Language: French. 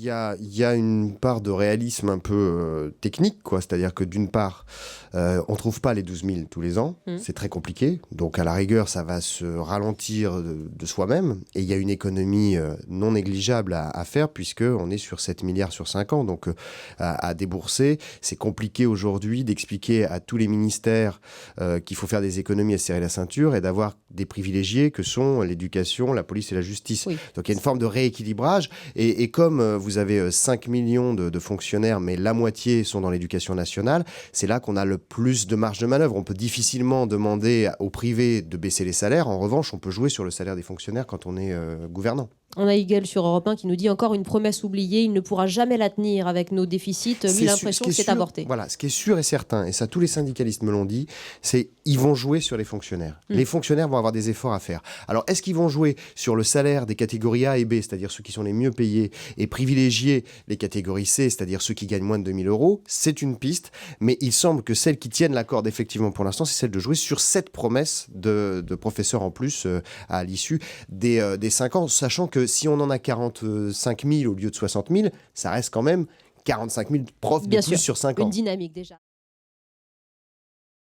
y a une part de réalisme un peu technique, quoi. C'est-à-dire que d'une part, on ne trouve pas les 12 000 tous les ans. C'est très compliqué. Donc à la rigueur, ça va se ralentir de soi-même. Et il y a une économie non négligeable à faire puisqu'on est sur 7 milliards sur 5 ans. Donc à débourser, c'est compliqué aujourd'hui d'expliquer à tous les ministères qu'il faut faire des économies et serrer la ceinture et d'avoir des privilégiés que sont l'éducation, la police et la justice. Oui. Donc il y a une forme de rééquilibrage. Et comme vous avez 5 millions de fonctionnaires, mais la moitié sont dans l'éducation nationale, c'est là qu'on a le plus de marge de manœuvre. On peut difficilement demander au privé de baisser les salaires. En revanche, on peut jouer sur le salaire des fonctionnaires quand on est gouvernant. On a Hegel sur Europe 1 qui nous dit encore une promesse oubliée, il ne pourra jamais la tenir avec nos déficits. Lui, l'impression que c'est avorté. Voilà, ce qui est sûr et certain, et ça tous les syndicalistes me l'ont dit, c'est qu'ils vont jouer sur les fonctionnaires. Les fonctionnaires vont avoir des efforts à faire. Alors, est-ce qu'ils vont jouer sur le salaire des catégories A et B, c'est-à-dire ceux qui sont les mieux payés, et privilégier les catégories C, c'est-à-dire ceux qui gagnent moins de 2 000 euros? C'est une piste, mais il semble que celles qui tiennent la corde, effectivement, pour l'instant, c'est celle de jouer sur cette promesse de professeurs en plus à l'issue des 5 ans, sachant que si on en a 45 000 au lieu de 60 000, ça reste quand même 45 000 profs de plus sur 5 ans. Une dynamique déjà.